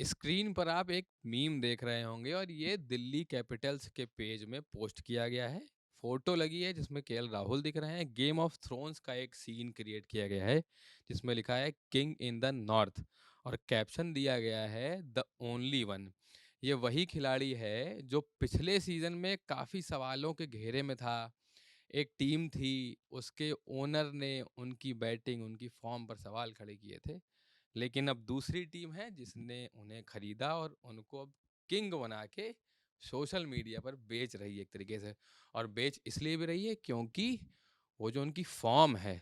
Screen पर आप एक मीम देख रहे होंगे और ये दिल्ली कैपिटल्स के पेज में पोस्ट किया गया है। फोटो लगी है जिसमें केएल राहुल दिख रहे हैं। गेम ऑफ थ्रोन्स का एक सीन क्रिएट किया गया है जिसमें लिखा है किंग इन द नॉर्थ और कैप्शन दिया गया है द ओनली वन। ये वही खिलाड़ी है जो पिछले सीजन में काफ़ी सवालों के घेरे में था। एक टीम थी, उसके ओनर ने उनकी बैटिंग, उनकी फॉर्म पर सवाल खड़े किए थे। लेकिन अब दूसरी टीम है जिसने उन्हें खरीदा और उनको अब किंग बना के सोशल मीडिया पर बेच रही है एक तरीके से। और बेच इसलिए भी रही है क्योंकि वो जो उनकी फॉर्म है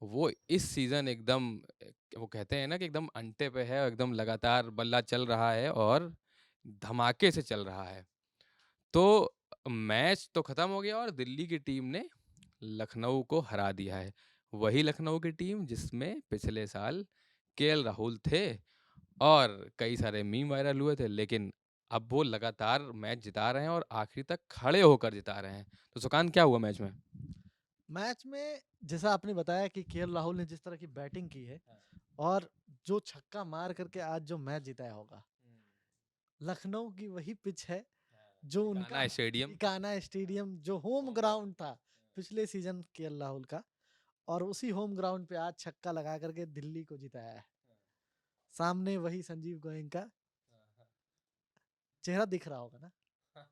वो इस सीजन एकदम, वो कहते हैं ना कि एकदम अंटे पे है, एकदम लगातार बल्ला चल रहा है और धमाके से चल रहा है। तो मैच तो खत्म हो गया और दिल्ली की टीम ने लखनऊ को हरा दिया है। वही लखनऊ की टीम जिसमें पिछले साल केएल राहुल थे और कई सारे मीम वायरल हुए थे, लेकिन अब वो लगातार मैच जिता रहे हैं और आखिरी तक खड़े होकर जिता रहे हैं। तो सुकांत, क्या हुआ मैच में? मैच में जैसा आपने बताया कि केएल राहुल ने जिस तरह की बैटिंग की है और जो छक्का मार करके आज जो मैच जिताया होगा, लखनऊ की वही पिच है जो उनका इकाना स्टेडियम। इकाना स्टेडियम जो होम ग्राउंड था पिछले सीजन केएल राहुल का, और उसी होम ग्राउंड पे आज छक्का लगा करके दिल्ली को जिताया है। सामने वही संजीव गोयनका चेहरा दिख रहा होगा ना,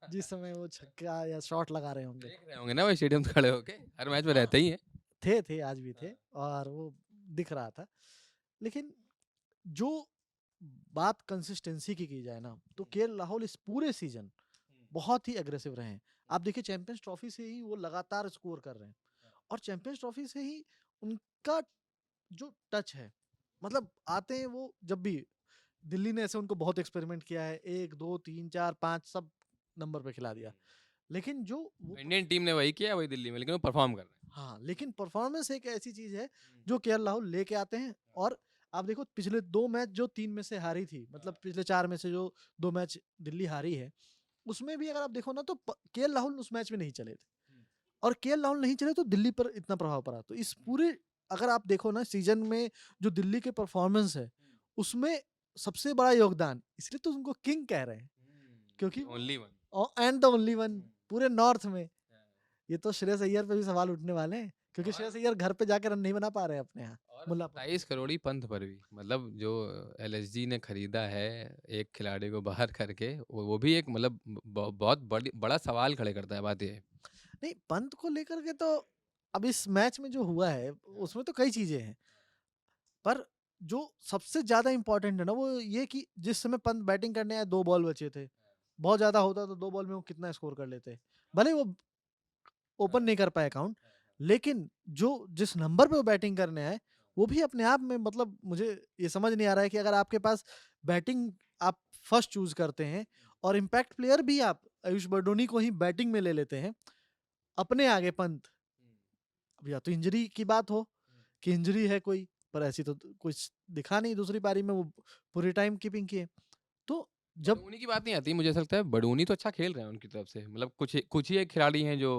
जिस समय वो छक्का या शॉट लगा रहे होंगे। देख रहे होंगे ना भाई, स्टेडियम खड़े होके हर मैच में हाँ, रहते ही हैं। थे आज भी थे और वो दिख रहा था। लेकिन जो बात कंसिस्टेंसी की जाए ना, तो केएल राहुल इस पूरे सीजन बहुत ही एग्रेसिव रहे हैं। आप देखिए चैंपियंस ट्रॉफी से ही वो लगातार स्कोर कर रहे हैं और चैंपियंस ट्रॉफी से ही उनका जो टच है, मतलब आते हैं वो जब भी, दिल्ली ने ऐसे उनको बहुत एक्सपेरिमेंट किया है, 1 2 3 4 5 सब नंबर पे खिला दिया। लेकिन जो वो इंडियन टीम ने वही किया वही दिल्ली में, लेकिन वो परफॉर्म कर रहे हाँ, लेकिन परफॉर्मेंस एक ऐसी चीज है जो केएल राहुल लेके आते हैं। और आप देखो पिछले 2 मैच जो 3 में से हारी थी, मतलब पिछले 4 में से जो 2 मैच दिल्ली हारी है, उसमें भी अगर आप देखो ना तो केएल राहुल उस मैच में नहीं चले थे, और केएल राहुल नहीं चले तो दिल्ली पर इतना प्रभाव पड़ा। तो इस पूरे, अगर आप देखो ना सीजन में जो दिल्ली के परफॉर्मेंस है, उसमें सबसे बड़ा योगदान, इसलिए तो उनको किंग कह रहे हैं, क्योंकि हैं। Only one. वो एंड द ओनली वन पूरे नॉर्थ में। ये तो श्रेयस अय्यर पे भी सवाल उठने वाले हैं, क्योंकि और श्रेयस अय्यर घर पे जाके रन नहीं बना पा रहे हैं अपने यहाँ और मुल्लापुर। 27 करोड़ी पंत पर भी, मतलब जो एलएसजी ने खरीदा है एक खिलाड़ी को बाहर करके, वो भी एक मतलब बहुत बड़ा सवाल खड़े करता है। बात ये है। नहीं, पंत को लेकर के तो अब इस मैच में जो हुआ है उसमें तो कई चीजें हैं, पर जो सबसे ज्यादा इंपॉर्टेंट है ना वो ये कि जिस समय पंत बैटिंग करने आए 2 बॉल बचे थे। बहुत ज्यादा होता तो 2 बॉल में वो कितना स्कोर कर लेते, भले वो ओपन नहीं कर पाए अकाउंट। लेकिन जो जिस नंबर पे वो बैटिंग करने आए, वो भी अपने आप में, मतलब मुझे ये समझ नहीं आ रहा है कि अगर आपके पास बैटिंग आप फर्स्ट चूज करते हैं और इम्पैक्ट प्लेयर भी आप आयुष बर्डोनी को ही बैटिंग में ले लेते हैं अपने आगे पंत। अब या तो इंजरी की बात हो कि इंजरी है कोई, पर ऐसी तो कुछ दिखा नहीं, दूसरी पारी में वो पूरी टाइम कीपिंग किए। तो जब बडूनी की बात नहीं आती, मुझे ऐसा लगता है बडूनी तो अच्छा खेल रहे हैं उनकी तरफ से, मतलब कुछ ही एक खिलाड़ी हैं जो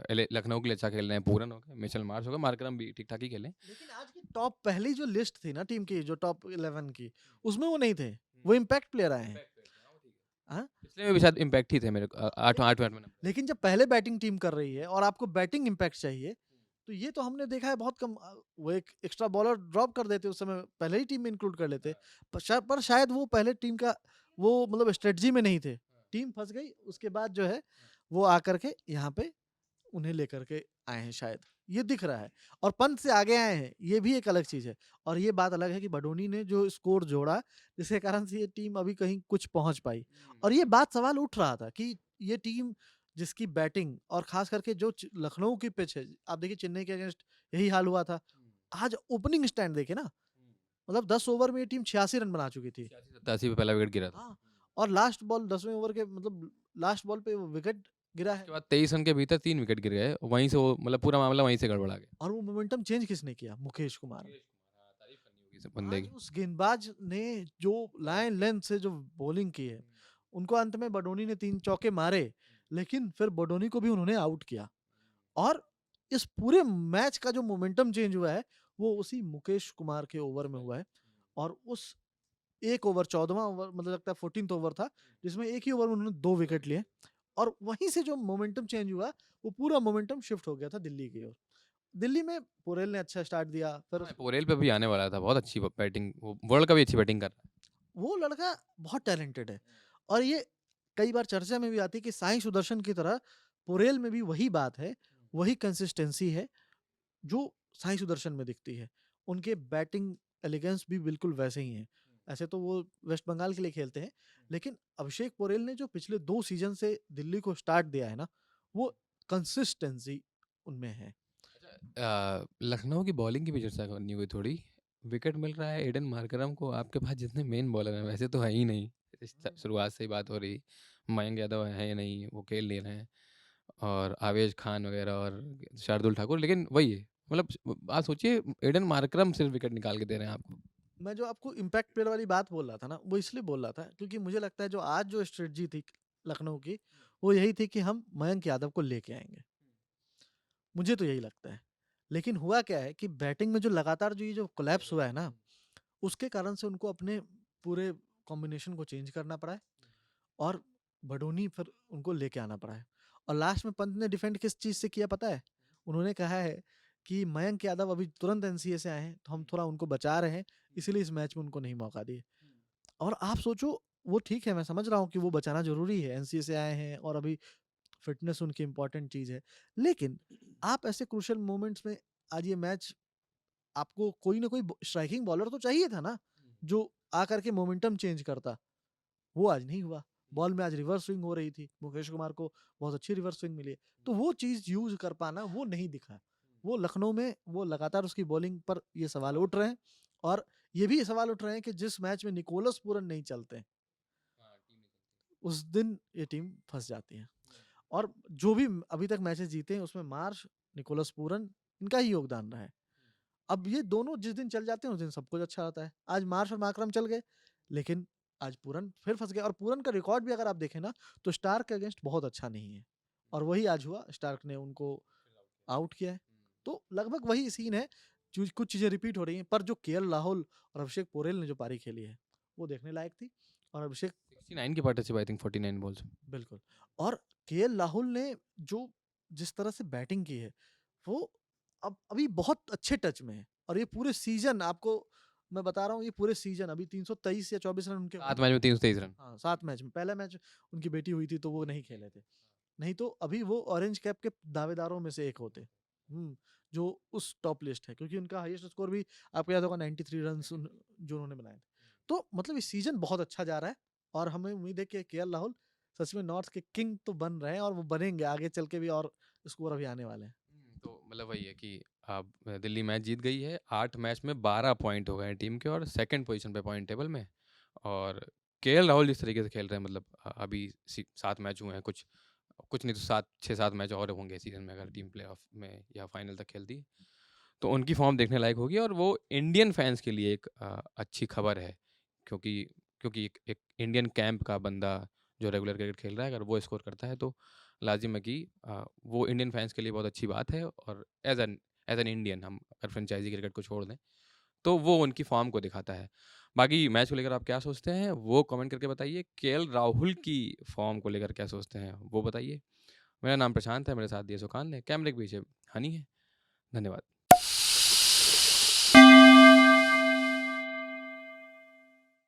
लखनऊ के लिए अच्छा खेल रहे हैं। पूरन हो गए, मिचेल मार्श हो गए, मार्करम भी ठीक ठाक ही खेले। लेकिन आज की टॉप पहली जो लिस्ट थी ना टीम की, जो टॉप 11 की, उसमें वो नहीं थे, वो इम्पैक्ट प्लेयर आए हैं। इम्पैक्ट पे थे, हाँ, वो ठीक है। हाँ? पिछले में भी शायद इम्पैक्ट ही थे मेरे को, आठवां आठवें आठवें नंबर। लेकिन जब पहले बैटिंग टीम कर रही है और आपको बैटिंग इम्पैक्ट चाहिए, तो ये तो हमने देखा है बहुत कम। वो एक एक्स्ट्रा बॉलर ड्रॉप कर देते उस समय, पहले ही टीम में इंक्लूड कर लेते। पर शायद वो पहले टीम का वो मतलब स्ट्रेटजी में नहीं थे। टीम फंस गई, उसके बाद जो है वो आकर के यहाँ पे उन्हें लेकर के आए हैं शायद, ये दिख रहा है। और पंत से आगे आए हैं, ये भी एक अलग चीज है। और ये बात अलग है कि बडोनी ने जो स्कोर जोड़ा, जिसके कारण से ये टीम अभी कहीं कुछ पहुंच पाई। और ये बात सवाल उठ रहा था कि ये टीम जिसकी बैटिंग और खास करके जो लखनऊ की पिच है, आप देखिए चेन्नई के अगेंस्ट यही हाल हुआ था। आज ओपनिंग स्टैंड देखे ना, मतलब 10 ओवर में ये टीम 86 रन बना चुकी थी। 86 87 पे पहला विकेट गिरा था। हाँ, और लास्ट बॉल 10वें ओवर के, मतलब लास्ट बॉल पे विकेट गिरा है। उसके बाद 23 रन के भीतर 3 विकेट गिर गए, वहीं से वो मतलब पूरा मामला वहीं से गड़बड़ा गया। और वो मोमेंटम चेंज किसने किया? मुकेश कुमार ने। मुकेश कुमार, हाँ, तारीफ करनी होगी इस बंदे आज की। उस गेंदबाज ने जो लाइन लेंथ से जो बॉलिंग की है, उनको अंत में बडोनी ने 3 चौके मारे, लेकिन फिर बडोनी को भी उन्होंने आउट किया। और इस पूरे मैच का जो मोमेंटम चेंज हुआ है, वो उसी मुकेश कुमार के ओवर में हुआ है। और उस एक ओवर 14वां ओवर मतलब लगता है 14th ओवर था, जिसमें एक ही ओवर में उन्होंने 2 विकेट लिए और वहीं से जो मोमेंटम चेंज हुआ, वो पूरा मोमेंटम शिफ्ट हो गया था दिल्ली की ओर। दिल्ली में पोरेल ने अच्छा स्टार्ट दिया, फिर हाँ, पोरेल पे भी आने वाला था, बहुत अच्छी बैटिंग, वो वर्ल्ड कप भी अच्छी बैटिंग कर रहा है। वो लड़का बहुत टैलेंटेड है और ये कई बार चर्चा में भी आती है कि साई सुदर्शन की तरह पोरेल में भी वही बात है, वही कंसिस्टेंसी है जो साई सुदर्शन में दिखती है। उनके बैटिंग एलिगेंस भी बिल्कुल वैसे ही हैं। ऐसे तो वो वेस्ट बंगाल के लिए खेलते हैं, लेकिन अभिषेक पोरेल ने जो पिछले 2 सीज़न से दिल्ली को स्टार्ट दिया है ना, वो कंसिस्टेंसी उनमें है। लखनऊ की बॉलिंग की भी चर्चा करनी होगी थोड़ी। विकेट मिल रहा है एडन मार्करम को, आपके पास जितने मेन बॉलर हैं वैसे तो है ही नहीं। शुरुआत से ही बात हो रही, मयंक यादव है नहीं, वो खेल नहीं रहे हैं, और आवेश खान वगैरह और शार्दुल ठाकुर, लेकिन वही है, मतलब आप सोचिए एडन मार्करम सिर्फ विकेट निकाल के दे रहे हैं आपको। मैं जो आपको इम्पैक्ट प्लेयर वाली बात बोल रहा था ना, वो इसलिए बोल रहा था क्योंकि मुझे लगता है जो आज जो स्ट्रेटजी थी लखनऊ की, वो यही थी कि हम मयंक यादव को लेके आएँगे। मुझे तो यही लगता है। लेकिन हुआ क्या है कि बैटिंग में जो लगातार जो ये जो कोलैप्स हुआ है ना, उसके कारण से उनको अपने पूरे कॉम्बिनेशन को चेंज करना पड़ा है और बडोनी फिर उनको लेके आना पड़ा है। और लास्ट में पंत ने डिफेंड किस चीज़ से किया पता है? उन्होंने कहा है कि मयंक यादव अभी तुरंत एनसीए से आए हैं, तो हम थोड़ा उनको बचा रहे हैं, इसीलिए इस मैच में उनको नहीं मौका दिए। और आप सोचो वो ठीक है, मैं समझ रहा हूँ कि वो बचाना ज़रूरी है, एनसीए से आए हैं और अभी फिटनेस उनकी इम्पोर्टेंट चीज़ है। लेकिन आप ऐसे क्रूशियल मोमेंट्स में आज ये मैच आपको कोई ना कोई स्ट्राइकिंग बॉलर तो चाहिए था ना, जो आकर के मोमेंटम चेंज करता। वो आज नहीं हुआ। बॉल में आज रिवर्स स्विंग हो रही थी। मुकेश कुमार को बहुत अच्छी रिवर्स स्विंग मिली है। तो वो चीज़ यूज़ कर पाना वो नहीं दिखा। वो लखनऊ में वो लगातार उसकी बॉलिंग पर ये सवाल उठ रहे हैं और ये भी सवाल उठ रहे हैं कि जिस मैच में निकोलस पूरन नहीं चलते, उस दिन ये टीम फँस जाती है। और जो भी अभी तक मैचेस जीते हैं उसमें मार्श, निकोलस पूरन इनका ही योगदान रहा है। अब ये दोनों जिस दिन चल जाते हैं उस दिन सब कुछ अच्छा होता है। आज मार्श और माकरम चल गए, लेकिन आज पूरन फिर फँस गया और पूरन का रिकॉर्ड भी अगर आप देखें ना तो स्टार्क के अगेंस्ट बहुत अच्छा नहीं है। और वही आज हुआ, स्टार्क ने उनको आउट किया है। तो लगभग वही सीन है, चूज़ कुछ चीज़ें रिपीट हो रही हैं, पर जो केएल राहुल और अभिषेक पोरेल ने जो पारी खेली है, वो देखने लायक थी और अभिषेक 69 की पार्टनरशिप, आई थिंक 49 बॉल्स। बिल्कुल। और केएल राहुल ने जो जिस तरह से बैटिंग की है, वो अब अभी बहुत अच्छे टच में है और ये पूरे सीज़न आपको मैं बता रहा हूँ ये पूरे सीज़न अभी 323 या 24 रन उनके हुए 7 हैं। मैच में 323 रन। हाँ, 7 मैच में। पहला मैच उनकी बेटी हुई थी तो वो नहीं खेले थे। नहीं तो अभी वो ऑरेंज कैप के दावेदारों में से एक होते। जो उस टॉप लिस्ट है क्योंकि उनका हाईएस्ट स्कोर भी आपको याद होगा 93 रन्स जो उन्होंने बनाए थे। तो मतलब ये सीज़न बहुत अच्छा जा रहा है और हमें उम्मीद है कि केएल राहुल सच में नॉर्थ के किंग तो बन रहे हैं और वो बनेंगे आगे चल के भी और स्कोर अभी आने वाले हैं। तो मतलब वही है कि अब दिल्ली मैच जीत गई है, 8 मैच में 12 पॉइंट हो गए हैं टीम के, और सेकंड पोजीशन पे पॉइंट टेबल में। और केएल राहुल जिस तरीके से खेल रहे हैं, मतलब अभी 7 मैच हुए हैं, कुछ कुछ नहीं तो 6-7 मैच और होंगे सीजन में अगर टीम प्लेऑफ में या फाइनल तक खेलती है, तो उनकी फॉर्म देखने लायक होगी, और वो इंडियन फैंस के लिए एक अच्छी खबर है, क्योंकि क्योंकि एक इंडियन कैंप का बंदा जो रेगुलर क्रिकेट खेल रहा है, अगर वो स्कोर करता है तो लाजिम है कि वो इंडियन फैंस के लिए बहुत अच्छी बात है, और एज एन इंडियन, हम अगर फ्रेंचाइजी क्रिकेट को छोड़ दें तो वो उनकी फॉर्म को दिखाता है। बाकी मैच को लेकर आप क्या सोचते हैं वो कमेंट करके बताइए। केएल राहुल की फॉर्म को लेकर क्या सोचते हैं वो बताइए। मेरा नाम प्रशांत है, मेरे साथ दिए सुकान है, कैमरे के पीछे हनी है। धन्यवाद।